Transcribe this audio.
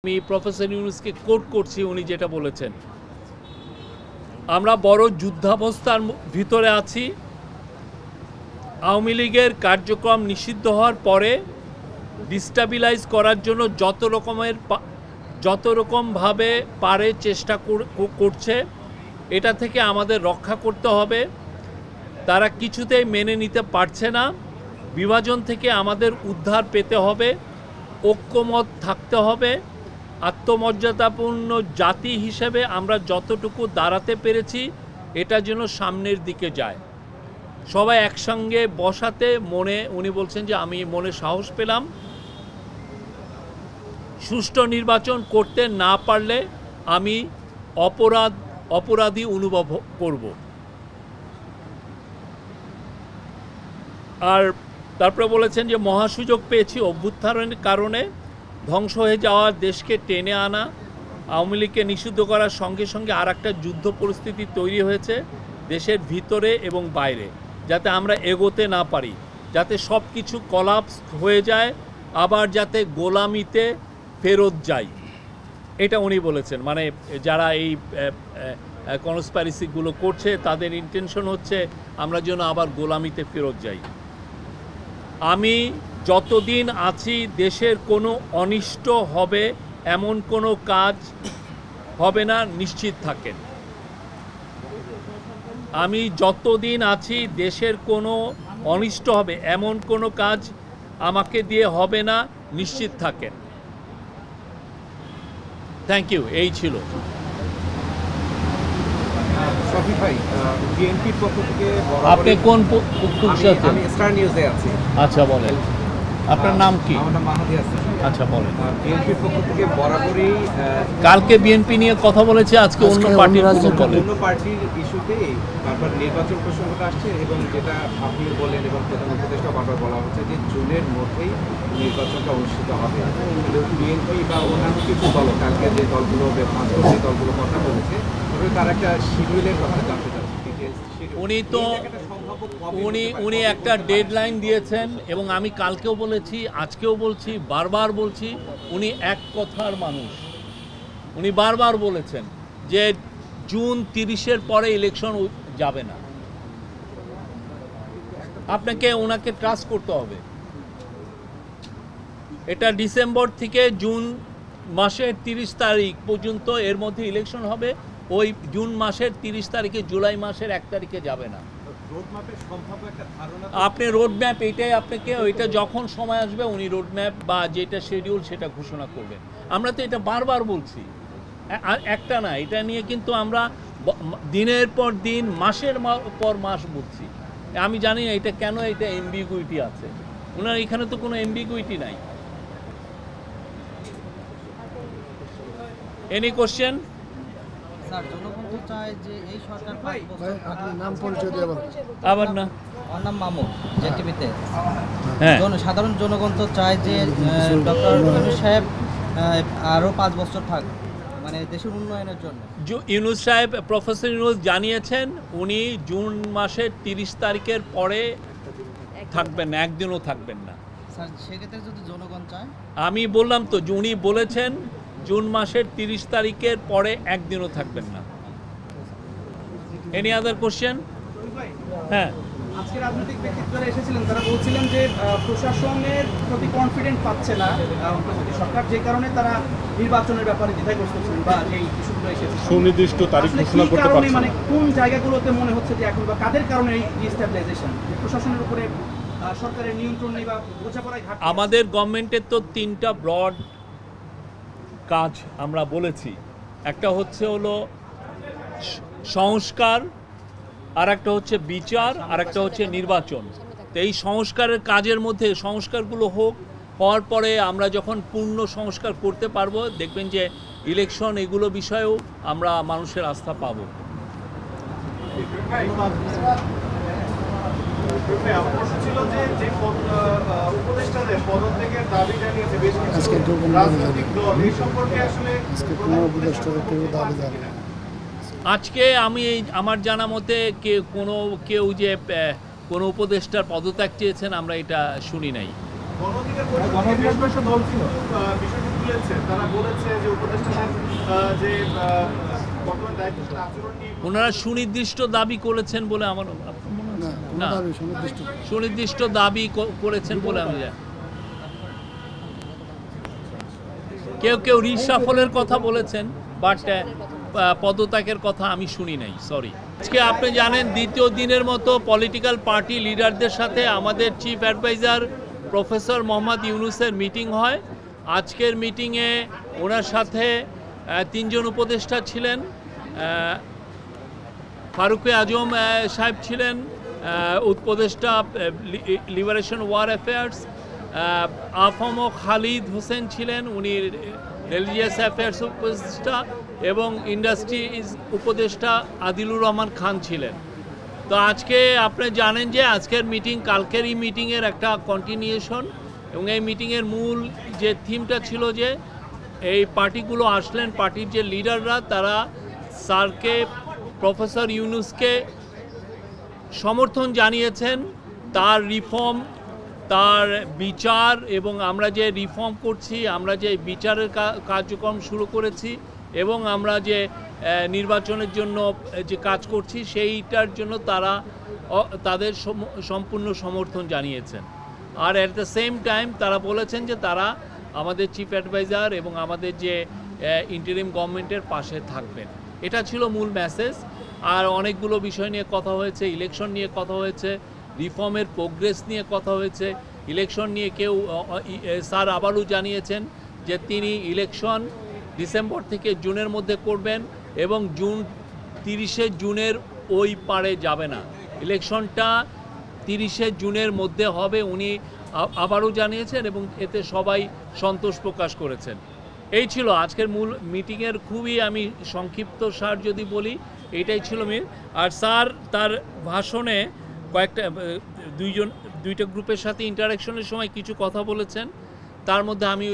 আমি professor ইউনূসকে coat করছি, উনি যেটা বলেছেন, আমরা বড় যুদ্ধাবস্থার ভিতরে আছি। আওয়ামী লীগের কার্যক্রম নিষিদ্ধ হওয়ার পরে ডিস্টাবিলাইজ করার জন্য যত রকমভাবে পারে চেষ্টা করছে। এটা থেকে আমাদের রক্ষা করতে হবে। তারা কিছুতেই মেনে নিতে পারছে না। বিভাজন থেকে আমাদের উদ্ধার পেতে হবে, ঐক্যমত থাকতে হবে। আত্মমর্যাদাপূর্ণ জাতি হিসেবে আমরা যতটুকু দাঁড়াতে পেরেছি এটা যেন সামনের দিকে যায়। সবাই একসঙ্গে বসাতে উনি বলছেন যে আমি মনে সাহস পেলাম। সুষ্ঠু নির্বাচন করতে না পারলে আমি অপরাধী অনুভব করব। আর তারপরে বলেছেন যে মহাসুযোগ পেয়েছি অভ্যুত্থানের কারণে। ধ্বংস হয়ে যাওয়া দেশকে টেনে আনা, আওয়ামী লীগকে নিষিদ্ধ করার সঙ্গে সঙ্গে আর একটা যুদ্ধ পরিস্থিতি তৈরি হয়েছে দেশের ভিতরে এবং বাইরে, যাতে আমরা এগোতে না পারি, যাতে সব কিছু কলাপস হয়ে যায়, আবার যাতে গোলামিতে ফেরত যাই। এটা উনি বলেছেন। মানে যারা এই কনস্পাইরেসিগুলো করছে তাদের ইন্টেনশন হচ্ছে আমরা যেন আবার গোলামিতে ফেরত যাই। আমি যতদিন আছি দেশের কোনো অনিষ্ট হবে এমন কোনো কাজ হবে না, নিশ্চিত থাকেন। আমি যতদিন আছি দেশের কোনো অনিষ্ট হবে এমন কোনো কাজ আমাকে দিয়ে হবে না, নিশ্চিত থাকেন। Thank you. এই ছিল। আপনি কোন আমি স্টার নিউজে আছি। আচ্ছা বলেন, আপনার নাম কি? আমার নাম মাহাদি হাসান। আচ্ছা বলেন। বিএনপির পক্ষ থেকে বরাবরই কালকে বিএনপি নিয়ে কথা বলেছে, আজকে অন্য পার্টির অন্য পার্টির ইস্যুতে বারবার নির্বাচন প্রসঙ্গটা আসছে, এবং যেটা আপনি বলেন এবং প্রধান উপদেষ্টা বারবার বলা হচ্ছে যে জুনের মধ্যেই নির্বাচনটা অনুষ্ঠিত হবে। কিন্তু বিএনপি বা অন্যান্য কিছু দল, কালকে যে দলগুলো যে দলগুলো কথা বলেছে, তার একটা শিডিউলের কথা জানতে চাচ্ছি। উনি একটা ডেডলাইন দিয়েছেন এবং আমি কালকেও বলেছি, আজকেও বলছি, বারবার বলছি, উনি এক কথার মানুষ। উনি বারবার বলেছেন যে জুন 30-এর পরে ইলেকশন যাবে না। আপনাকে ওনাকে ট্রাস্ট করতে হবে। এটা ডিসেম্বর থেকে জুন মাসের 30 তারিখ পর্যন্ত এর মধ্যে ইলেকশন হবে। ওই জুন মাসের 30 তারিখে জুলাই মাসের 1 তারিখে যাবে না। আপনি রোডম্যাপ, এটাই আপনাকে, ওইটা যখন সময় আসবে উনি রোডম্যাপ বা যেটা শিডিউল সেটা ঘোষণা করবেন। আমরা তো এটা বারবার বলছি, আর একটা না, এটা নিয়ে কিন্তু আমরা দিনের পর দিন, মাসের পর মাস বলছি। আমি জানি না এটা কেন, এটা এমবিগুইটি আছে। ওনার এখানে তো কোনো এমবিগুইটি নাই। Any question? স্যার, জনগণ তো চায় যে এই সরকার আপনার নাম পরিচয় দিয়ে বলুন। আবার না, আমার নাম মামুন, জেটিভিতে। হ্যাঁ, সাধারণ জনগণ তো চায় যে ডক্টর ইউনূস সাহেব আরও 5 বছর থাক, মানে দেশের উন্নয়নের জন্য। ইউনূস সাহেব, প্রফেসর ইউনূস জানিয়েছেন উনি জুন মাসের 30 তারিখের পরে থাকবেন না, একদিনও থাকবেন না। স্যার, সেক্ষেত্রে যদি জনগণ চায়, আমি বললাম তো, উনি বলেছেন জুন মাসের 30 তারিখের পরে একদিনও থাকবেন না। Any other question? হ্যাঁ, আজকে রাজনৈতিক ব্যক্তিত্বরা এসেছিলেন, তারা বলছিলেন যে প্রশাসনের প্রতি কনফিডেন্ট পাচ্ছে না সরকার, যে কারণে তারা নির্বাচনের ব্যাপারে দ্বিধাগ্রস্ত ছিলেন বা এই ইস্যুগুলো এসেছে সুনির্দিষ্ট তারিখ ঘোষণা করতে পারছে না। মানে কোন জায়গাগুলোতে মনে হচ্ছে যে এখন বা কাদের কারণে এই ডিস্টেবিলাইজেশন, প্রশাসনের উপরে সরকারের নিয়ন্ত্রণ নেই বা বোঝাপড়ায় ঘাটতি? আমাদের গভর্নমেন্টের তো 3টা ব্রড কাজ আমরা বলেছি। একটা হলো সংস্কার, আর একটা হচ্ছে বিচার, আর একটা হচ্ছে নির্বাচন। তো এই সংস্কারের কাজের মধ্যে সংস্কারগুলো হওয়ার পরে আমরা যখন পূর্ণ সংস্কার করতে পারবো, দেখবেন যে ইলেকশন এগুলো বিষয়েও আমরা মানুষের আস্থা পাবো। আজকে আমি আমার জানা মতে কেউ যে কোনো উপদেষ্টার পদত্যাগ চেয়েছেন আমরা এটা শুনি নাই। তুলেছে, তারা বলেছে যে উপদেষ্টাদের যে বর্তমান দায়িত্বশীল আচরণ নিয়ে ওনারা সুনির্দিষ্ট দাবি করেছেন বলে আমার মনে হয় না, সুনির্দিষ্ট দাবি করেছেন বলে আমি জানি। কেউ কেউ রিশাফলের কথা বলেছেন, বাট পদত্যাগের কথা আমি শুনি নাই, সরি। আজকে আপনি জানেন দ্বিতীয় দিনের মতো পলিটিক্যাল পার্টি লিডারদের সাথে আমাদের চিফ অ্যাডভাইজার প্রফেসর মোহাম্মদ ইউনুসের মিটিং হয়। আজকের মিটিংয়ে ওনার সাথে 3 জন উপদেষ্টা ছিলেন। ফারুকে আজম সাহেব ছিলেন উপদেষ্টা liberation war affairs, AFM Khalid Hossain ছিলেন, উনি রিলিজিয়াস অ্যাফেয়ার্স উপদেষ্টা, এবং ইন্ডাস্ট্রিজ উপদেষ্টা আদিলুর রহমান খান ছিলেন। তো আজকে আপনি জানেন যে আজকের মিটিং কালকের এই মিটিংয়ের একটা কন্টিনিউশন, এবং এই মিটিংয়ের মূল যে থিমটা ছিল যে এই পার্টিগুলো আসলেন, পার্টির যে লিডাররা তারা স্যারকে, প্রফেসর ইউনুসকে সমর্থন জানিয়েছেন, তার রিফর্ম, তার বিচার, এবং আমরা যে রিফর্ম করছি, আমরা যে বিচারের কার্যক্রম শুরু করেছি, এবং আমরা যে নির্বাচনের জন্য যে কাজ করছি সেইটার জন্য তারা তাদের সম্পূর্ণ সমর্থন জানিয়েছেন। আর অ্যাট দ্য সেম টাইম তারা বলেছেন যে তারা আমাদের চিফ অ্যাডভাইজার এবং আমাদের যে ইন্টারিম গভর্নমেন্টের পাশে থাকবেন। এটা ছিল মূল মেসেজ। আর অনেকগুলো বিষয় নিয়ে কথা হয়েছে, ইলেকশন নিয়ে কথা হয়েছে, রিফর্মের প্রোগ্রেস নিয়ে কথা হয়েছে। ইলেকশন নিয়ে কেউ স্যার আবারও জানিয়েছেন যে তিনি ইলেকশন ডিসেম্বর থেকে জুনের মধ্যে করবেন, এবং 30শে জুনের ওই পারে যাবে না, ইলেকশনটা 30শে জুনের মধ্যে হবে, উনি আবারও জানিয়েছেন, এবং এতে সবাই সন্তোষ প্রকাশ করেছেন। এই ছিল আজকের মূল মিটিংয়ের খুবই আমি সংক্ষিপ্ত সার যদি বলি, এটাই ছিল মেন। আর স্যার তার ভাষণে দুইটা গ্রুপের সাথে ইন্টারাকশনের সময় কিছু কথা বলেছেন, তার মধ্যে আমি